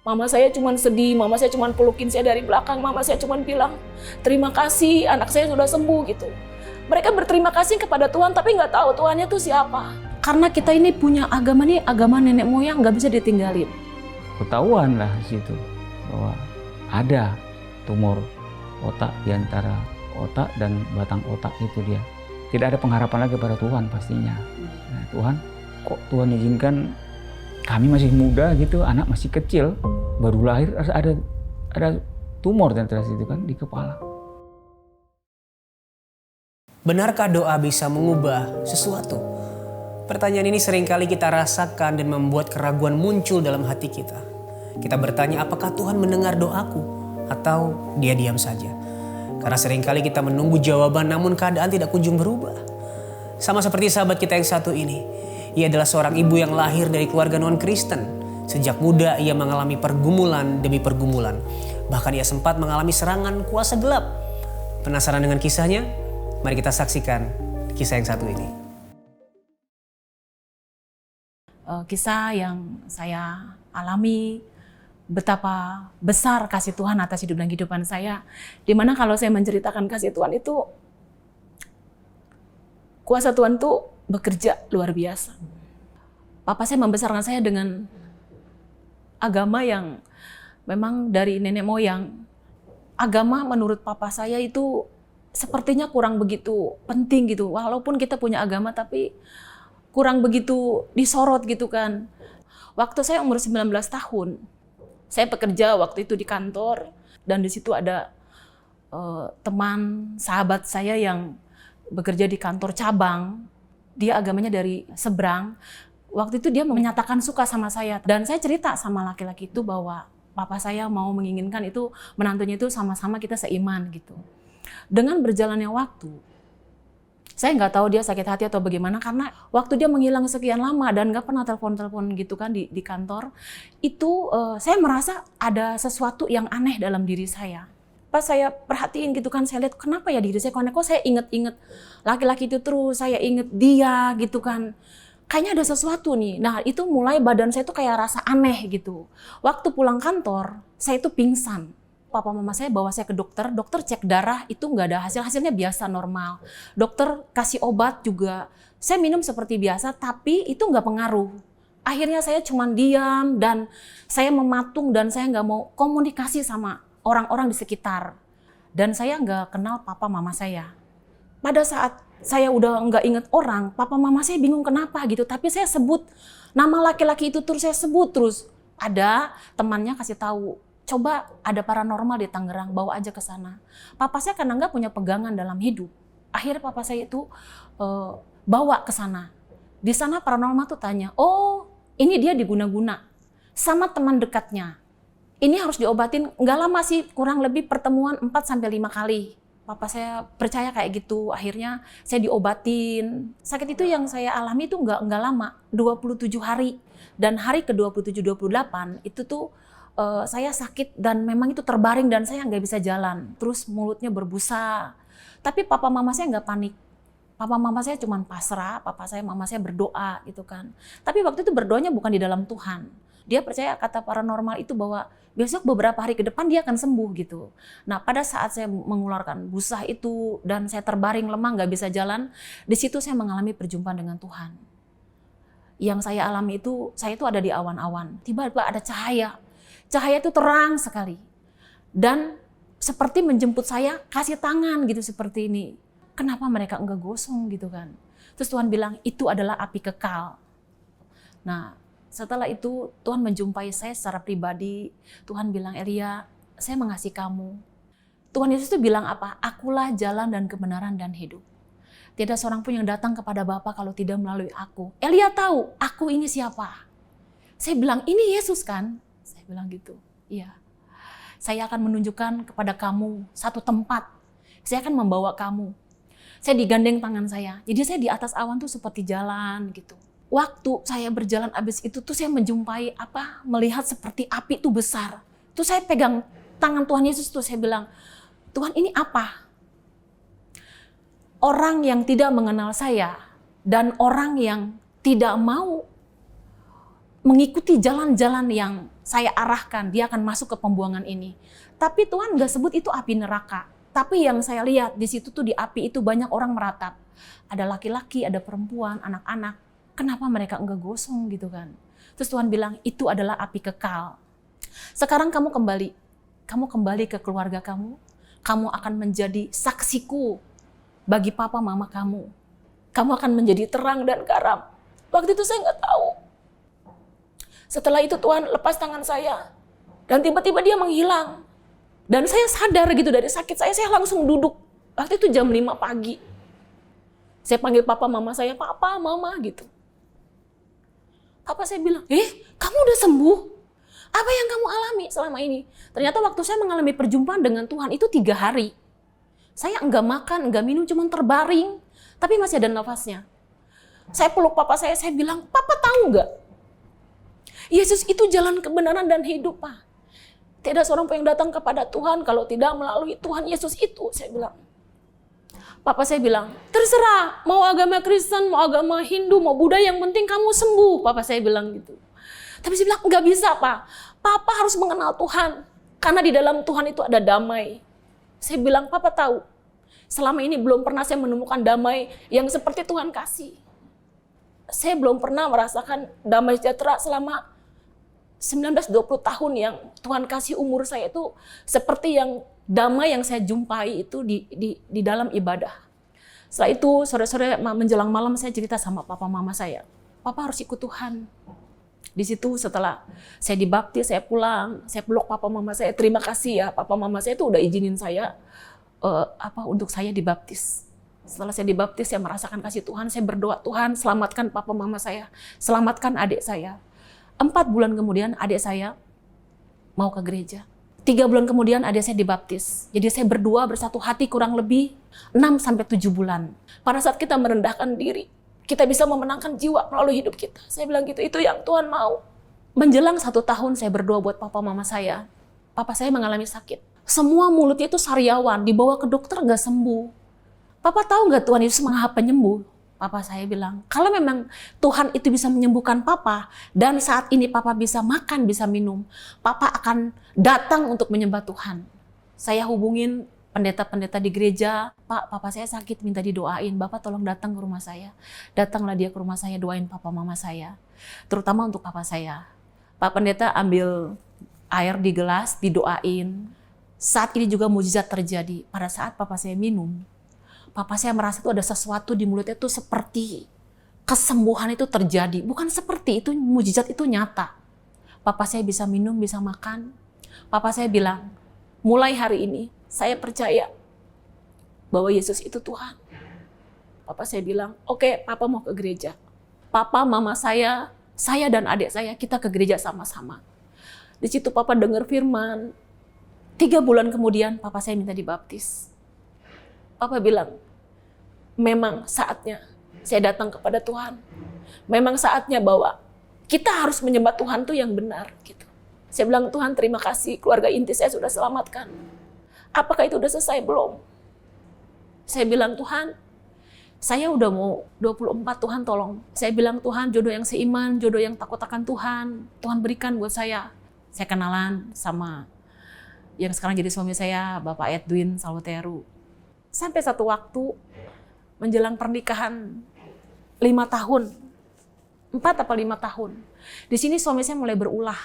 Mama saya cuma sedih, mama saya cuma pelukin saya dari belakang, mama saya cuma bilang, terima kasih anak saya sudah sembuh gitu. Mereka berterima kasih kepada Tuhan tapi nggak tahu Tuhannya tuh siapa. Karena kita ini punya agama nih, agama nenek moyang nggak bisa ditinggalin. Ketahuan lah di situ bahwa ada tumor otak di antara otak dan batang otak itu dia. Tidak ada pengharapan lagi pada Tuhan pastinya. Nah, Tuhan, kok Tuhan izinkan kami masih muda gitu, anak masih kecil, baru lahir ada tumor dan terus itu kan di kepala. Benarkah doa bisa mengubah sesuatu? Pertanyaan ini seringkali kita rasakan dan membuat keraguan muncul dalam hati kita. Kita bertanya, apakah Tuhan mendengar doaku? Atau dia diam saja? Karena seringkali kita menunggu jawaban namun keadaan tidak kunjung berubah. Sama seperti sahabat kita yang satu ini. Ia adalah seorang ibu yang lahir dari keluarga non-Kristen. Sejak muda ia mengalami pergumulan demi pergumulan. Bahkan ia sempat mengalami serangan kuasa gelap. Penasaran dengan kisahnya? Mari kita saksikan kisah yang satu ini. Kisah yang saya alami, betapa besar kasih Tuhan atas hidup dan kehidupan saya. Dimana kalau saya menceritakan kasih Tuhan itu, kuasa Tuhan tuh bekerja luar biasa. Papa saya membesarkan saya dengan agama yang memang dari nenek moyang. Agama menurut papa saya itu sepertinya kurang begitu penting gitu. Walaupun kita punya agama tapi kurang begitu disorot gitu kan. Waktu saya umur 19 tahun, saya bekerja waktu itu di kantor dan di situ ada teman sahabat saya yang bekerja di kantor cabang. Dia agamanya dari seberang. Waktu itu dia menyatakan suka sama saya dan saya cerita sama laki-laki itu bahwa papa saya mau menginginkan itu menantunya itu sama-sama kita seiman gitu. Dengan berjalannya waktu, saya nggak tahu dia sakit hati atau bagaimana karena waktu dia menghilang sekian lama dan nggak pernah telepon-telepon gitu kan di kantor, itu saya merasa ada sesuatu yang aneh dalam diri saya. Pas saya perhatiin gitu kan, saya lihat kenapa ya diri saya kok saya inget-inget laki-laki itu terus, saya inget dia gitu kan. Kayaknya ada sesuatu nih. Nah itu mulai badan saya tuh kayak rasa aneh gitu. Waktu pulang kantor, saya itu pingsan. Papa mama saya bawa saya ke dokter cek darah itu nggak ada hasilnya biasa normal. Dokter kasih obat juga, saya minum seperti biasa tapi itu nggak pengaruh. Akhirnya saya cuma diam dan saya mematung dan saya nggak mau komunikasi sama orang-orang di sekitar. Dan saya nggak kenal papa mama saya. Pada saat saya udah nggak inget orang, papa mama saya bingung kenapa gitu. Tapi saya sebut nama laki-laki itu terus saya sebut terus. Ada temannya kasih tahu. Coba ada paranormal di Tangerang, bawa aja ke sana. Papa saya karena nggak punya pegangan dalam hidup. Akhirnya papa saya itu bawa ke sana. Di sana paranormal tuh tanya, oh ini dia diguna-guna sama teman dekatnya. Ini harus diobatin, nggak lama sih, kurang lebih pertemuan 4-5 kali. Papa saya percaya kayak gitu, akhirnya saya diobatin. Sakit itu yang saya alami itu nggak lama, 27 hari. Dan hari ke-27-28 itu tuh saya sakit dan memang itu terbaring dan saya nggak bisa jalan. Terus mulutnya berbusa. Tapi papa mama saya nggak panik. Papa mama saya cuma pasrah, mama saya berdoa gitu kan. Tapi waktu itu berdoanya bukan di dalam Tuhan. Dia percaya kata paranormal itu bahwa besok beberapa hari ke depan dia akan sembuh gitu. Nah pada saat saya mengeluarkan busa itu dan saya terbaring lemah nggak bisa jalan, di situ saya mengalami perjumpaan dengan Tuhan. Yang saya alami itu, saya itu ada di awan-awan. Tiba-tiba ada cahaya. Cahaya itu terang sekali. Dan seperti menjemput saya, kasih tangan gitu seperti ini. Kenapa mereka enggak gosong gitu kan. Terus Tuhan bilang, itu adalah api kekal. Nah, setelah itu Tuhan menjumpai saya secara pribadi. Tuhan bilang, Elia, saya mengasihi kamu. Tuhan Yesus itu bilang apa? Akulah jalan dan kebenaran dan hidup. Tidak seorang pun yang datang kepada Bapa kalau tidak melalui aku. Elia tahu, aku ini siapa? Saya bilang, ini Yesus kan? Saya bilang gitu, iya. Saya akan menunjukkan kepada kamu satu tempat. Saya akan membawa kamu. Saya digandeng tangan saya. Jadi saya di atas awan tuh seperti jalan gitu. Waktu saya berjalan abis itu tuh saya menjumpai melihat seperti api tuh besar. Tuh saya pegang tangan Tuhan Yesus tuh saya bilang, Tuhan ini apa? Orang yang tidak mengenal saya dan orang yang tidak mau mengikuti jalan-jalan yang saya arahkan, dia akan masuk ke pembuangan ini. Tapi Tuhan nggak sebut itu api neraka. Tapi yang saya lihat di situ tuh di api itu banyak orang meratap. Ada laki-laki, ada perempuan, anak-anak. Kenapa mereka enggak gosong gitu kan? Terus Tuhan bilang itu adalah api kekal. Sekarang kamu kembali ke keluarga kamu. Kamu akan menjadi saksiku bagi papa mama kamu. Kamu akan menjadi terang dan garam. Waktu itu saya nggak tahu. Setelah itu Tuhan lepas tangan saya. Dan tiba-tiba dia menghilang. Dan saya sadar gitu dari sakit saya langsung duduk. Waktu itu jam 5 pagi. Saya panggil papa mama saya, papa, mama gitu. Papa saya bilang, kamu udah sembuh? Apa yang kamu alami selama ini? Ternyata waktu saya mengalami perjumpaan dengan Tuhan itu 3 hari. Saya enggak makan, enggak minum, cuma terbaring. Tapi masih ada nafasnya. Saya peluk papa saya bilang, papa tahu nggak? Yesus itu jalan kebenaran dan hidup, Pak. Tidak seorang pun yang datang kepada Tuhan kalau tidak melalui Tuhan Yesus itu, saya bilang. Papa saya bilang, terserah, mau agama Kristen, mau agama Hindu, mau Buddha, yang penting kamu sembuh. Papa saya bilang gitu. Tapi saya bilang, nggak bisa, Pak. Papa harus mengenal Tuhan. Karena di dalam Tuhan itu ada damai. Saya bilang, Papa tahu. Selama ini belum pernah saya menemukan damai yang seperti Tuhan kasih. Saya belum pernah merasakan damai sejahtera selama 19-20 tahun yang Tuhan kasih umur saya itu seperti yang damai yang saya jumpai itu di dalam ibadah. Setelah itu sore-sore menjelang malam saya cerita sama papa mama saya. Papa harus ikut Tuhan. Di situ setelah saya dibaptis, saya pulang, saya peluk papa mama saya. Terima kasih ya, papa mama saya itu udah izinin saya untuk saya dibaptis. Setelah saya dibaptis, saya merasakan kasih Tuhan. Saya berdoa, Tuhan selamatkan papa mama saya, selamatkan adik saya. 4 bulan kemudian adik saya mau ke gereja. 3 bulan kemudian adik saya dibaptis. Jadi saya berdua bersatu hati kurang lebih 6-7 bulan. Pada saat kita merendahkan diri, kita bisa memenangkan jiwa melalui hidup kita. Saya bilang gitu, itu yang Tuhan mau. Menjelang 1 tahun saya berdoa buat papa mama saya. Papa saya mengalami sakit. Semua mulutnya itu sariawan, dibawa ke dokter nggak sembuh. Papa tahu nggak Tuhan Yesus Maha Penyembuh? Papa saya bilang, kalau memang Tuhan itu bisa menyembuhkan Papa, dan saat ini Papa bisa makan, bisa minum, Papa akan datang untuk menyembah Tuhan. Saya hubungin pendeta-pendeta di gereja, Pak, Papa saya sakit, minta didoain, Bapak tolong datang ke rumah saya. Datanglah dia ke rumah saya, doain Papa Mama saya. Terutama untuk Papa saya. Pak Pendeta ambil air di gelas, didoain. Saat ini juga mukjizat terjadi. Pada saat Papa saya minum, Papa saya merasa itu ada sesuatu di mulutnya itu seperti kesembuhan itu terjadi. Bukan seperti itu, mukjizat itu nyata. Papa saya bisa minum, bisa makan. Papa saya bilang, mulai hari ini saya percaya bahwa Yesus itu Tuhan. Papa saya bilang, oke, Papa mau ke gereja. Papa, mama saya dan adik saya, kita ke gereja sama-sama. Di situ Papa dengar firman. 3 bulan kemudian Papa saya minta dibaptis. Papa bilang, memang saatnya saya datang kepada Tuhan. Memang saatnya bahwa kita harus menyembah Tuhan tuh yang benar. Gitu. Saya bilang, Tuhan terima kasih, keluarga inti saya sudah selamatkan. Apakah itu udah selesai? Belum. Saya bilang, Tuhan, saya udah mau 24, Tuhan tolong. Saya bilang, Tuhan jodoh yang seiman, jodoh yang takut akan Tuhan, Tuhan berikan buat saya. Saya kenalan sama yang sekarang jadi suami saya, Bapak Edwin Salwateru. Sampai satu waktu menjelang pernikahan 5 tahun, 4 atau 5 tahun. Di sini suami saya mulai berulah,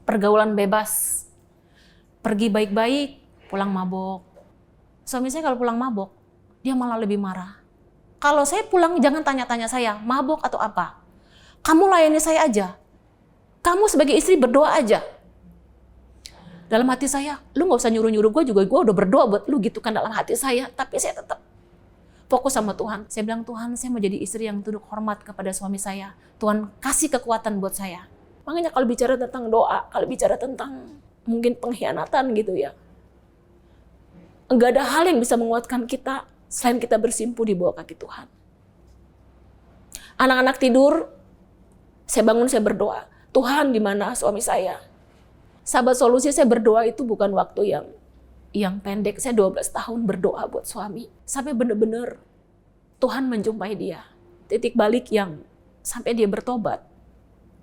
pergaulan bebas, pergi baik-baik, pulang mabok. Suami saya kalau pulang mabok, dia malah lebih marah. Kalau saya pulang jangan tanya-tanya saya, mabok atau apa. Kamu layani saya aja. Kamu sebagai istri berdoa aja. Dalam hati saya, lu gak usah nyuruh-nyuruh gue juga, gue udah berdoa buat lu gitu kan dalam hati saya. Tapi saya tetap fokus sama Tuhan. Saya bilang, Tuhan saya mau jadi istri yang tunduk hormat kepada suami saya. Tuhan kasih kekuatan buat saya. Makanya kalau bicara tentang doa, kalau bicara tentang mungkin pengkhianatan gitu ya. Enggak ada hal yang bisa menguatkan kita selain kita bersimpuh di bawah kaki Tuhan. Anak-anak tidur, saya bangun, saya berdoa. Tuhan di mana suami saya? Sahabat Solusi, saya berdoa itu bukan waktu yang pendek. Saya 12 tahun berdoa buat suami. Sampai benar-benar Tuhan menjumpai dia. Titik balik yang sampai dia bertobat.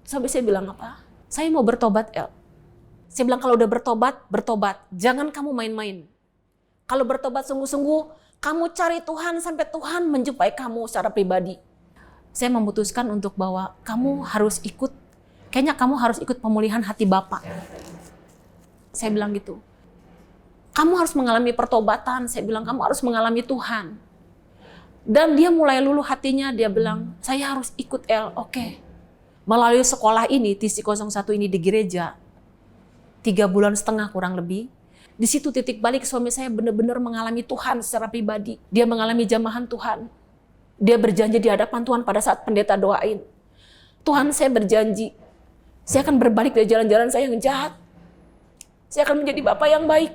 Sampai saya bilang apa? Saya mau bertobat, El. Saya bilang kalau udah bertobat, bertobat. Jangan kamu main-main. Kalau bertobat sungguh-sungguh, kamu cari Tuhan sampai Tuhan menjumpai kamu secara pribadi. Saya memutuskan untuk bahwa kamu harus ikut, kayaknya kamu harus ikut pemulihan hati Bapak. Saya bilang gitu. Kamu harus mengalami pertobatan. Saya bilang kamu harus mengalami Tuhan. Dan dia mulai luluh hatinya, dia bilang, saya harus ikut El, oke. Melalui sekolah ini, TC01 ini di gereja, 3,5 bulan kurang lebih. Di situ titik balik suami saya benar-benar mengalami Tuhan secara pribadi. Dia mengalami jamahan Tuhan. Dia berjanji di hadapan Tuhan pada saat pendeta doain. Tuhan, saya berjanji, saya akan berbalik dari jalan-jalan saya yang jahat. Saya akan menjadi bapak yang baik.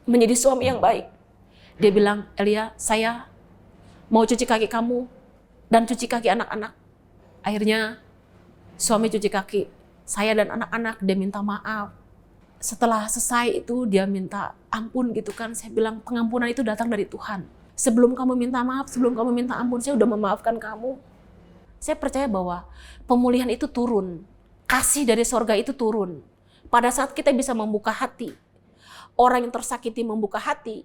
Menjadi suami yang baik. Dia bilang, Elia, saya mau cuci kaki kamu dan cuci kaki anak-anak. Akhirnya suami cuci kaki saya dan anak-anak, dia minta maaf. Setelah selesai itu dia minta ampun gitu kan. Saya bilang pengampunan itu datang dari Tuhan. Sebelum kamu minta maaf, sebelum kamu minta ampun, saya udah memaafkan kamu. Saya percaya bahwa pemulihan itu turun. Kasih dari sorga itu turun. Pada saat kita bisa membuka hati. Orang yang tersakiti membuka hati.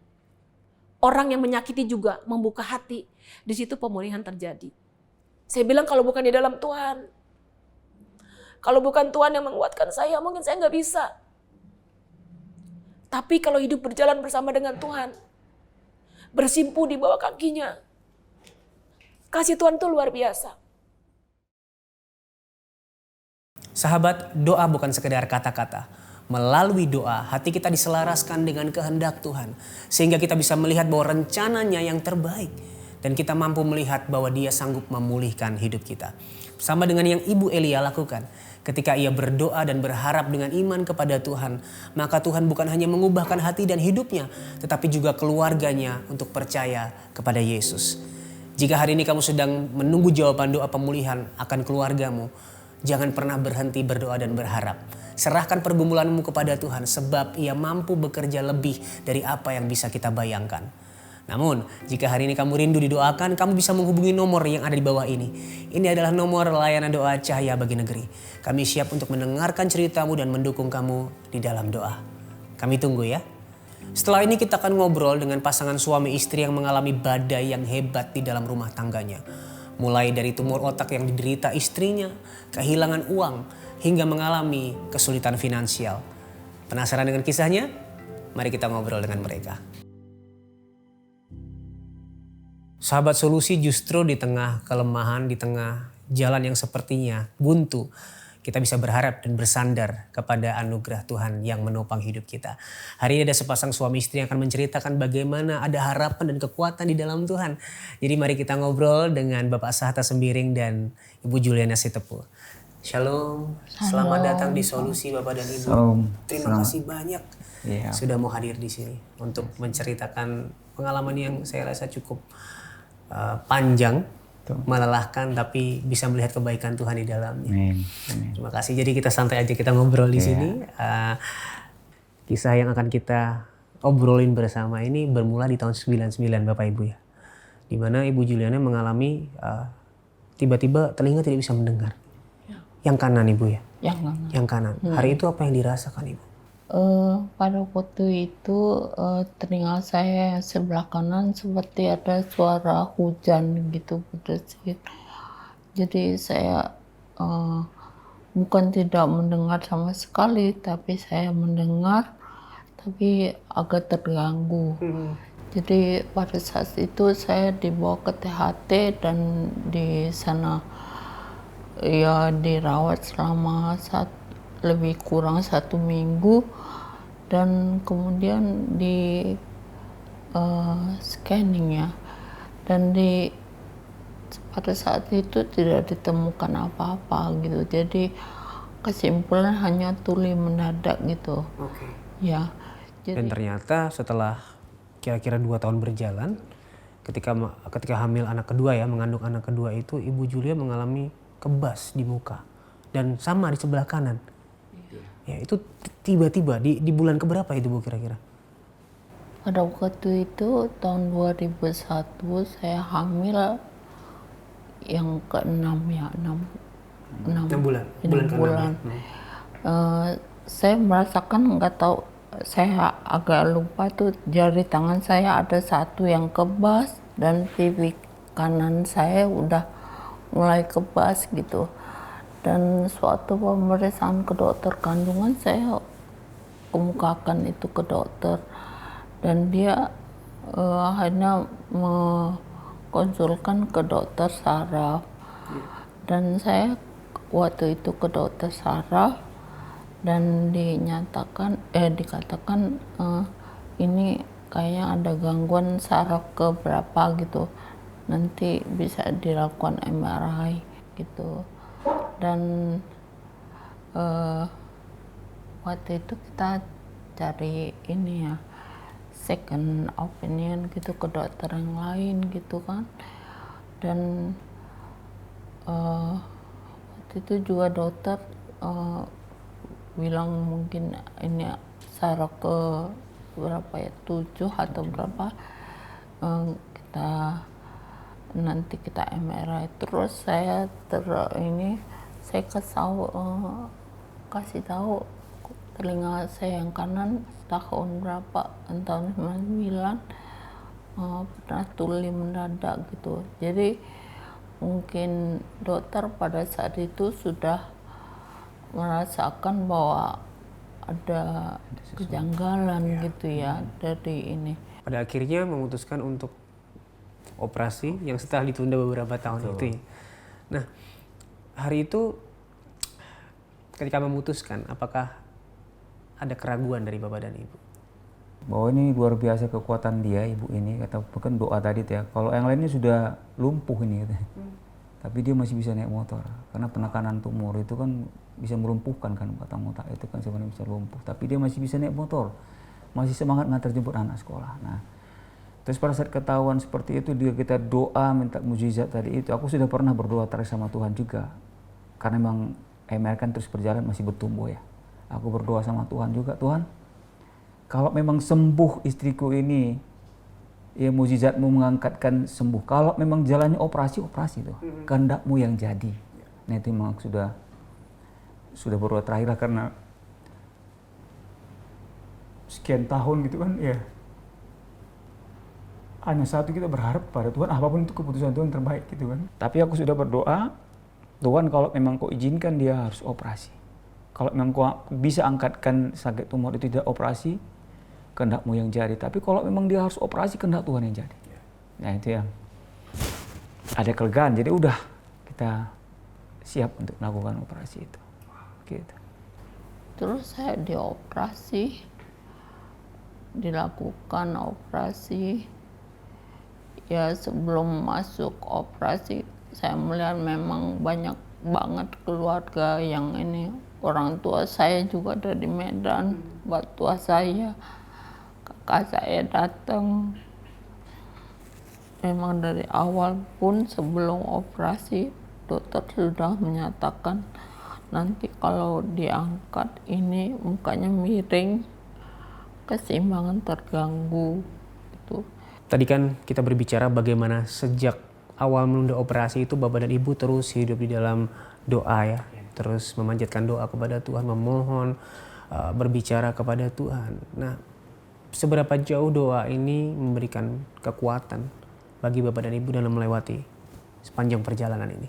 Orang yang menyakiti juga membuka hati. Di situ pemulihan terjadi. Saya bilang kalau bukan di dalam Tuhan. Kalau bukan Tuhan yang menguatkan saya, mungkin saya nggak bisa. Tapi kalau hidup berjalan bersama dengan Tuhan, bersimpu di bawah kakinya, kasih Tuhan itu luar biasa. Sahabat, doa bukan sekedar kata-kata. Melalui doa, hati kita diselaraskan dengan kehendak Tuhan. Sehingga kita bisa melihat bahwa rencananya yang terbaik. Dan kita mampu melihat bahwa Dia sanggup memulihkan hidup kita. Sama dengan yang Ibu Elia lakukan. Ketika ia berdoa dan berharap dengan iman kepada Tuhan, maka Tuhan bukan hanya mengubahkan hati dan hidupnya, tetapi juga keluarganya untuk percaya kepada Yesus. Jika hari ini kamu sedang menunggu jawaban doa pemulihan akan keluargamu, jangan pernah berhenti berdoa dan berharap. Serahkan pergumulanmu kepada Tuhan sebab Ia mampu bekerja lebih dari apa yang bisa kita bayangkan. Namun, jika hari ini kamu rindu didoakan, kamu bisa menghubungi nomor yang ada di bawah ini. Ini adalah nomor layanan doa Cahaya Bagi Negeri. Kami siap untuk mendengarkan ceritamu dan mendukung kamu di dalam doa. Kami tunggu ya. Setelah ini kita akan ngobrol dengan pasangan suami istri yang mengalami badai yang hebat di dalam rumah tangganya. Mulai dari tumor otak yang diderita istrinya, kehilangan uang, hingga mengalami kesulitan finansial. Penasaran dengan kisahnya? Mari kita ngobrol dengan mereka. Sahabat, solusi justru di tengah kelemahan, di tengah jalan yang sepertinya buntu, kita bisa berharap dan bersandar kepada anugerah Tuhan yang menopang hidup kita. Hari ini ada sepasang suami istri yang akan menceritakan bagaimana ada harapan dan kekuatan di dalam Tuhan. Jadi mari kita ngobrol dengan Bapak Sahata Sembiring dan Ibu Juliana Sitepu. Shalom, selamat datang di Solusi Bapak dan Ibu. Shalom. Terima kasih banyak Iya. sudah mau hadir di sini untuk menceritakan pengalaman yang saya rasa cukup panjang, melelahkan, tapi bisa melihat kebaikan Tuhan di dalamnya. Amin. Terima kasih. Jadi kita santai aja, kita ngobrol di sini. Kisah yang akan kita obrolin bersama ini bermula di tahun 99 Bapak Ibu ya. Di mana Ibu Juliana mengalami tiba-tiba telinga tidak bisa mendengar. Ya. Yang kanan Ibu ya? Yang kanan. Hari itu apa yang dirasakan Ibu? Pada waktu itu telinga saya yang sebelah kanan seperti ada suara hujan gitu berdesit. Jadi saya bukan tidak mendengar sama sekali, tapi saya mendengar tapi agak terganggu. Jadi pada saat itu saya dibawa ke THT dan di sana ya dirawat selama lebih kurang 1 minggu dan kemudian di scanning ya, dan pada saat itu tidak ditemukan apa-apa gitu, jadi kesimpulan hanya tuli mendadak gitu. Ya. Dan ternyata setelah kira-kira 2 tahun berjalan, ketika hamil anak kedua ya, mengandung anak kedua itu, Ibu Julia mengalami kebas di muka dan sama di sebelah kanan. Ya, itu tiba-tiba di bulan keberapa itu Bu kira-kira? Pada waktu itu tahun 2001 saya hamil yang ke-6 ya, 6 bulan. 6 Bulan ke-6 bulan. ya? Saya merasakan, nggak tahu, saya agak lupa tuh, jari tangan saya ada satu yang kebas dan pipi kanan saya udah mulai kebas gitu. Dan suatu pemeriksaan ke dokter kandungan saya kemukakan itu ke dokter, dan dia hanya mengkonsulkan ke dokter saraf. Dan saya waktu itu ke dokter saraf dan dikatakan ini kayaknya ada gangguan saraf ke berapa gitu, nanti bisa dilakukan MRI gitu. Dan waktu itu kita cari ini ya, second opinion gitu ke dokter yang lain gitu kan. Dan waktu itu juga dokter bilang mungkin ini saraf ke berapa ya, 7 atau berapa, nanti kita MRI. Terus saya kasih tahu telinga saya yang kanan tahun berapa, tahun 99 pernah tuli mendadak gitu. Jadi mungkin dokter pada saat itu sudah merasakan bahwa ada kejanggalan gitu ya dari ini. Pada akhirnya memutuskan untuk operasi yang setelah ditunda beberapa tahun itu ya. Nah, hari itu ketika memutuskan, apakah ada keraguan dari Bapak dan Ibu? Bahwa ini luar biasa kekuatan dia, ibu ini, kata bukan doa tadi tuh ya. Kalau yang lainnya sudah lumpuh ini katanya. Tapi dia masih bisa naik motor. Karena penekanan tumor itu kan bisa melumpuhkan kan, batang otak itu kan sebenarnya bisa lumpuh. Tapi dia masih bisa naik motor. Masih semangat ngantar jemput anak sekolah. Nah, terus pada saat ketahuan seperti itu, dia kita doa minta mukjizat tadi itu. Aku sudah pernah berdoa terus sama Tuhan juga. Karena memang MR kan terus berjalan, masih bertumbuh ya. Aku berdoa sama Tuhan juga, Tuhan, kalau memang sembuh istriku ini, ya mukjizatmu mengangkatkan sembuh. Kalau memang jalannya operasi tuh, kehendak-mu yang jadi. Nah itu memang sudah berdoa terakhir lah, karena sekian tahun gitu kan ya. Hanya satu, kita berharap pada Tuhan, apapun itu keputusan Tuhan terbaik gitu kan. Tapi aku sudah berdoa, Tuhan kalau memang kau izinkan dia harus operasi. Kalau memang kau bisa angkatkan sakit tumor itu tidak operasi, kehendak-mu yang jadi. Tapi kalau memang dia harus operasi, kehendak Tuhan yang jadi. Nah itu yang ada kelegaan. Jadi udah kita siap untuk melakukan operasi itu. Gitu. Terus saya dilakukan operasi. Ya sebelum masuk operasi, saya melihat memang banyak banget keluarga yang ini. Orang tua saya juga dari Medan, tua saya, kakak saya datang. Memang dari awal pun sebelum operasi, dokter sudah menyatakan nanti kalau diangkat ini mukanya miring, keseimbangan terganggu gitu. Tadi kan kita berbicara bagaimana sejak awal menunda operasi itu Bapak dan Ibu terus hidup di dalam doa ya. Terus memanjatkan doa kepada Tuhan, memohon, berbicara kepada Tuhan. Nah, seberapa jauh doa ini memberikan kekuatan bagi Bapak dan Ibu dalam melewati sepanjang perjalanan ini?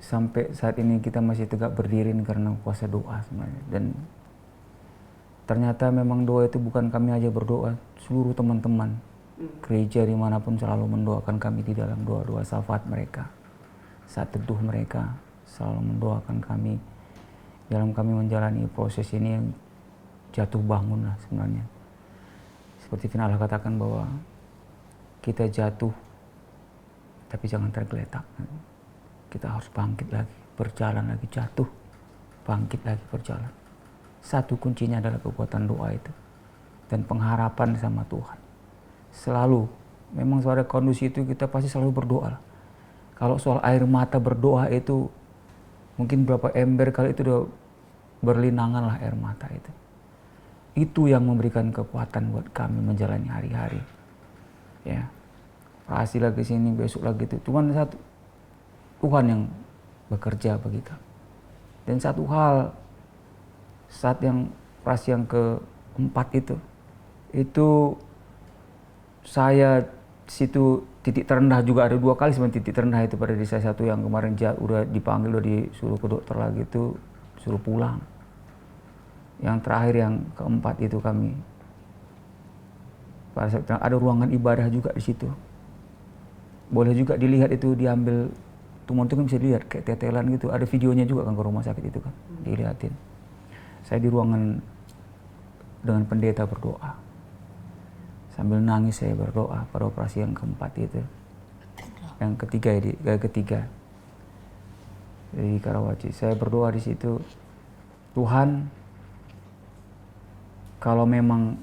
Sampai saat ini kita masih tegak berdiri karena kuasa doa sebenarnya. Dan ternyata memang doa itu bukan kami aja berdoa, seluruh teman-teman gereja dimanapun selalu mendoakan kami di dalam doa-doa syafaat mereka. Saat teduh mereka selalu mendoakan kami dalam kami menjalani proses ini yang jatuh bangun lah sebenarnya. Seperti Vina Allah katakan bahwa kita jatuh tapi jangan tergeletak. Kita harus bangkit lagi, berjalan lagi, jatuh, bangkit lagi, berjalan. Satu kuncinya adalah kekuatan doa itu dan pengharapan sama Tuhan. Selalu, memang suara kondisi itu kita pasti selalu berdoa. Kalau soal air mata berdoa itu mungkin berapa ember kali itu udah berlinangan lah air mata itu. Itu yang memberikan kekuatan buat kami menjalani hari-hari. Ya, operasi lagi sini, besok lagi itu. Cuman satu, Tuhan yang bekerja bagi kami. Dan satu hal, saat yang operasi yang keempat itu saya situ titik terendah juga ada 2 kali sebenarnya titik terendah itu pada diri saya. Satu yang kemarin udah dipanggil, udah disuruh ke dokter lagi itu suruh pulang. Yang terakhir yang keempat itu kami pada saat ada ruangan ibadah juga di situ. Boleh juga dilihat itu diambil tumor itu kan bisa dilihat kayak tetelan gitu. Ada videonya juga kan ke rumah sakit itu kan dilihatin. Saya di ruangan dengan pendeta berdoa. Sambil nangis saya berdoa pada operasi yang keempat itu. Yang ketiga di Karawaci. Saya berdoa di situ, Tuhan, kalau memang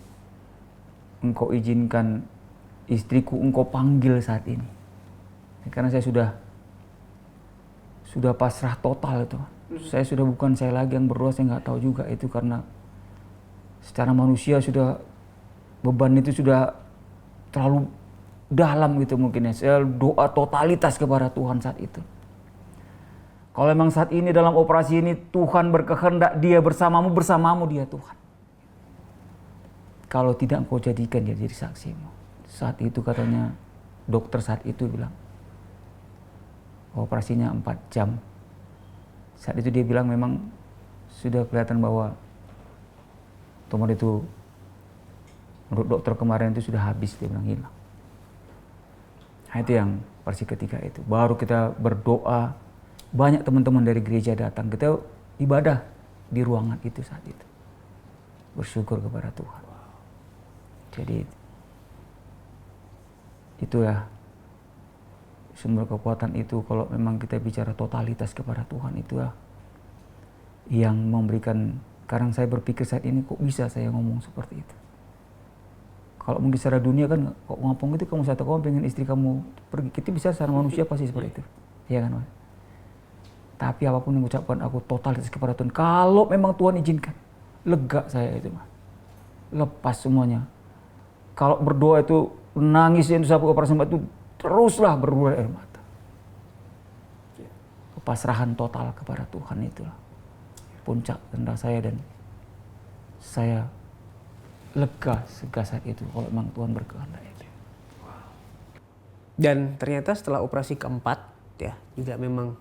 Engkau izinkan istriku Engkau panggil saat ini. Karena saya sudah pasrah total itu. Saya sudah bukan saya lagi yang berdoa, saya nggak tahu juga itu karena secara manusia sudah beban itu sudah terlalu dalam gitu mungkin ya. Saya doa totalitas kepada Tuhan saat itu. Kalau memang saat ini dalam operasi ini Tuhan berkehendak dia bersamamu dia Tuhan. Kalau tidak Engkau jadikan dia jadi saksimu. Saat itu katanya dokter saat itu bilang operasinya 4 jam. Saat itu dia bilang memang sudah kelihatan bahwa tumor itu menurut dokter kemarin itu sudah habis, dia bilang hilang. Nah, itu yang versi ketiga itu. Baru kita berdoa, banyak teman-teman dari gereja datang, kita ibadah di ruangan itu saat itu. Bersyukur kepada Tuhan. Jadi itu ya sumber kekuatan itu kalau memang kita bicara totalitas kepada Tuhan itu ya yang memberikan. Sekarang saya berpikir saat ini kok bisa saya ngomong seperti itu. Kalau mungkin secara dunia kan kok ngomong itu kamu satu kamu pengen istri kamu pergi, kita bisa secara manusia pasti seperti itu, ya kan Mas? Tapi apapun yang ucapkan aku totalitas kepada Tuhan. Kalau memang Tuhan izinkan, lega saya itu Mas. Lepas semuanya. Kalau berdoa itu nangis itu sampai operasi itu teruslah berbuah air mata. Pasrahan total kepada Tuhan itulah puncak rendah saya dan saya lega saat itu kalau memang Tuhan berkehendak itu. Dan ternyata setelah operasi keempat ya juga memang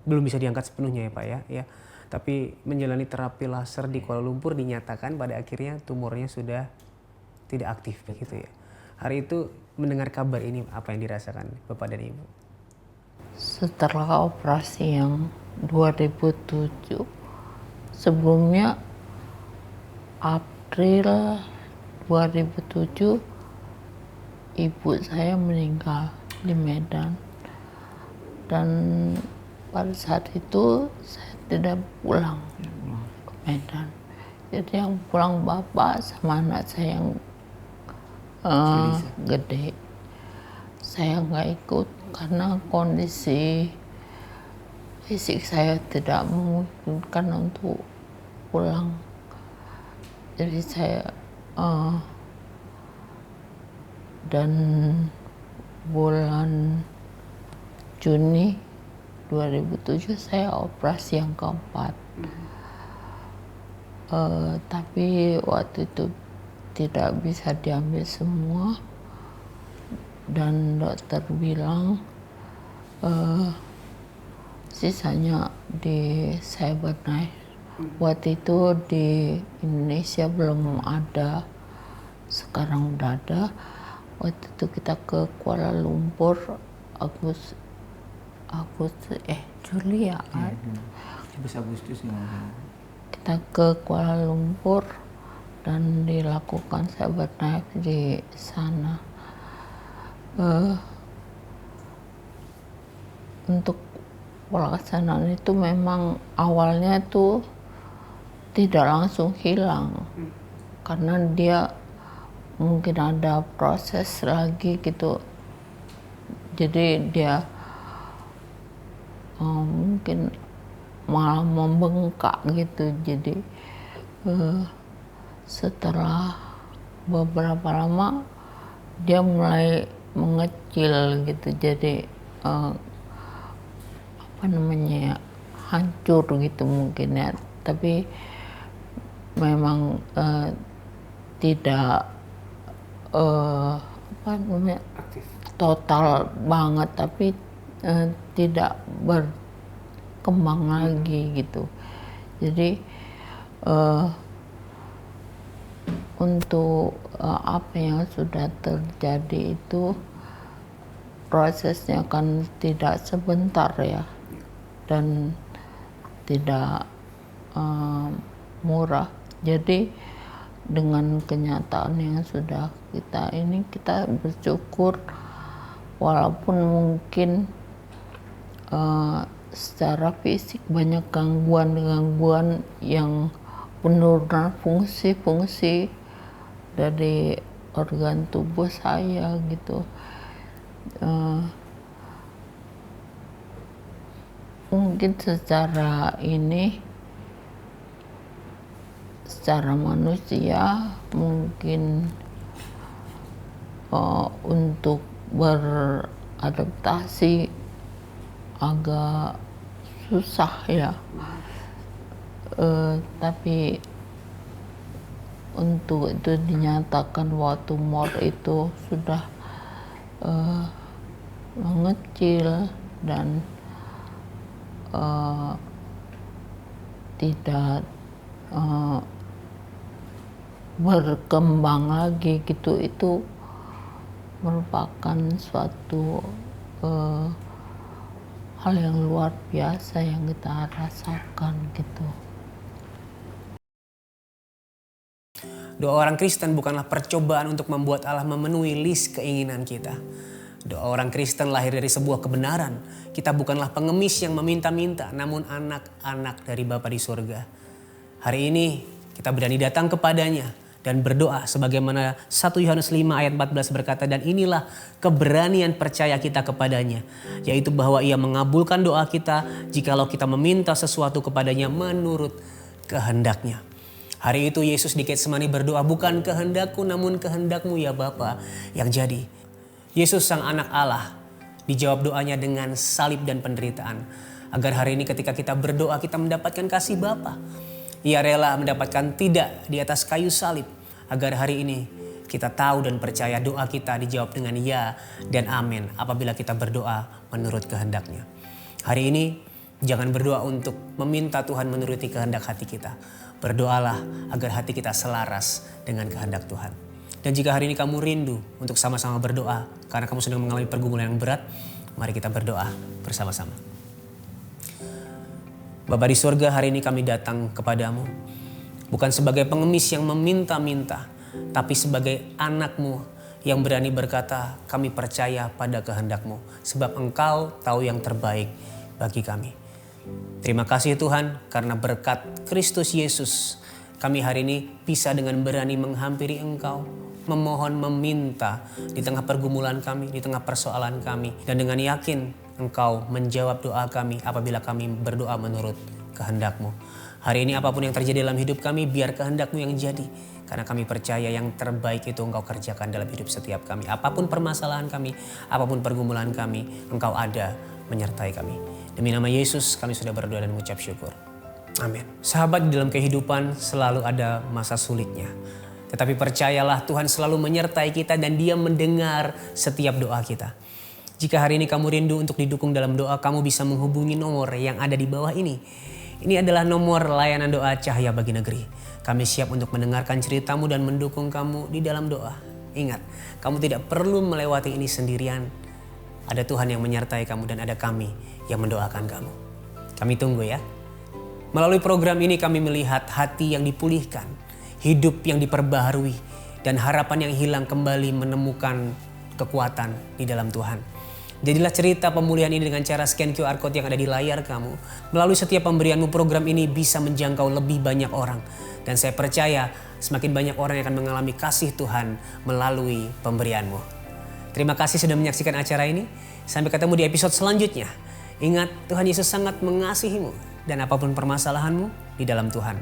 belum bisa diangkat sepenuhnya ya Pak ya. Tapi menjalani terapi laser di Kuala Lumpur dinyatakan pada akhirnya tumornya sudah tidak aktif begitu ya. Hari itu mendengar kabar ini apa yang dirasakan Bapak dan Ibu? Setelah operasi yang 2007, sebelumnya April 2007 ibu saya meninggal di Medan dan pada saat itu saya tidak pulang ke Medan. Jadi yang pulang bapak sama anak saya yang gede. Saya nggak ikut karena kondisi fisik saya tidak memungkinkan untuk pulang. Jadi saya dan bulan Juni 2007 saya operasi yang keempat. Tapi waktu itu tidak bisa diambil semua dan dokter bilang sisanya di Cyberknife. Waktu itu di Indonesia belum ada, sekarang udah ada. Waktu itu kita ke Kuala Lumpur Juli ya. Agustus Kita ke Kuala Lumpur dan dilakukan Cyberknife di sana. Untuk pelaksanaan itu memang awalnya tuh tidak langsung hilang karena dia mungkin ada proses lagi gitu, jadi dia mungkin malah membengkak gitu. Jadi setelah beberapa lama dia mulai mengecil gitu, jadi hancur gitu mungkin ya, tapi memang tidak total banget, tapi tidak berkembang lagi gitu. Jadi untuk apa yang sudah terjadi itu prosesnya kan tidak sebentar ya, dan tidak murah. Jadi dengan kenyataan yang sudah kita bersyukur, walaupun mungkin secara fisik banyak gangguan yang penurunan fungsi-fungsi dari organ tubuh saya gitu. Mungkin secara manusia mungkin untuk beradaptasi agak susah ya, tapi untuk itu dinyatakan bahwa tumor itu sudah mengecil dan tidak berkembang lagi gitu, itu merupakan suatu hal yang luar biasa yang kita rasakan gitu. Doa orang Kristen bukanlah percobaan untuk membuat Allah memenuhi list keinginan kita. Doa orang Kristen lahir dari sebuah kebenaran. Kita bukanlah pengemis yang meminta-minta, namun anak-anak dari Bapa di surga. Hari ini kita berani datang kepadanya dan berdoa sebagaimana 1 Yohanes 5 ayat 14 berkata, dan inilah keberanian percaya kita kepadanya, yaitu bahwa Ia mengabulkan doa kita jikalau kita meminta sesuatu kepadanya menurut kehendaknya. Hari itu Yesus di Getsemani berdoa, bukan kehendakku namun kehendakmu ya Bapa yang jadi. Yesus sang anak Allah dijawab doanya dengan salib dan penderitaan. Agar hari ini ketika kita berdoa kita mendapatkan kasih Bapa. Ia rela mendapatkan tidak di atas kayu salib. Agar hari ini kita tahu dan percaya doa kita dijawab dengan ya dan amin apabila kita berdoa menurut kehendaknya. Hari ini jangan berdoa untuk meminta Tuhan menuruti kehendak hati kita. Berdoalah agar hati kita selaras dengan kehendak Tuhan. Dan jika hari ini kamu rindu untuk sama-sama berdoa karena kamu sedang mengalami pergumulan yang berat, mari kita berdoa bersama-sama. Bapa di surga, hari ini kami datang kepadamu bukan sebagai pengemis yang meminta-minta, tapi sebagai anak-Mu yang berani berkata, kami percaya pada kehendak-Mu sebab Engkau tahu yang terbaik bagi kami. Terima kasih Tuhan karena berkat Kristus Yesus kami hari ini bisa dengan berani menghampiri Engkau, memohon, meminta di tengah pergumulan kami, di tengah persoalan kami. Dan dengan yakin Engkau menjawab doa kami apabila kami berdoa menurut kehendak-Mu. Hari ini apapun yang terjadi dalam hidup kami, biar kehendak-Mu yang jadi. Karena kami percaya yang terbaik itu Engkau kerjakan dalam hidup setiap kami. Apapun permasalahan kami, apapun pergumulan kami, Engkau ada menyertai kami. Demi nama Yesus kami sudah berdoa dan mengucap syukur. Amin. Sahabat, di dalam kehidupan selalu ada masa sulitnya. Tetapi percayalah Tuhan selalu menyertai kita dan Dia mendengar setiap doa kita. Jika hari ini kamu rindu untuk didukung dalam doa, kamu bisa menghubungi nomor yang ada di bawah ini. Ini adalah nomor layanan doa Cahaya Bagi Negeri. Kami siap untuk mendengarkan ceritamu dan mendukung kamu di dalam doa. Ingat, kamu tidak perlu melewati ini sendirian. Ada Tuhan yang menyertai kamu dan ada kami yang mendoakan kamu. Kami tunggu ya. Melalui program ini kami melihat hati yang dipulihkan, hidup yang diperbaharui, dan harapan yang hilang kembali menemukan kekuatan di dalam Tuhan. Jadilah cerita pemulihan ini dengan cara scan QR Code yang ada di layar kamu. Melalui setiap pemberianmu, program ini bisa menjangkau lebih banyak orang. Dan saya percaya semakin banyak orang yang akan mengalami kasih Tuhan melalui pemberianmu. Terima kasih sudah menyaksikan acara ini. Sampai ketemu di episode selanjutnya. Ingat, Tuhan Yesus sangat mengasihimu. Dan apapun permasalahanmu, di dalam Tuhan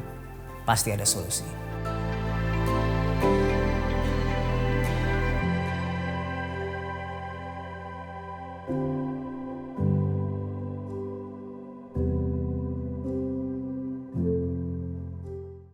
pasti ada solusi.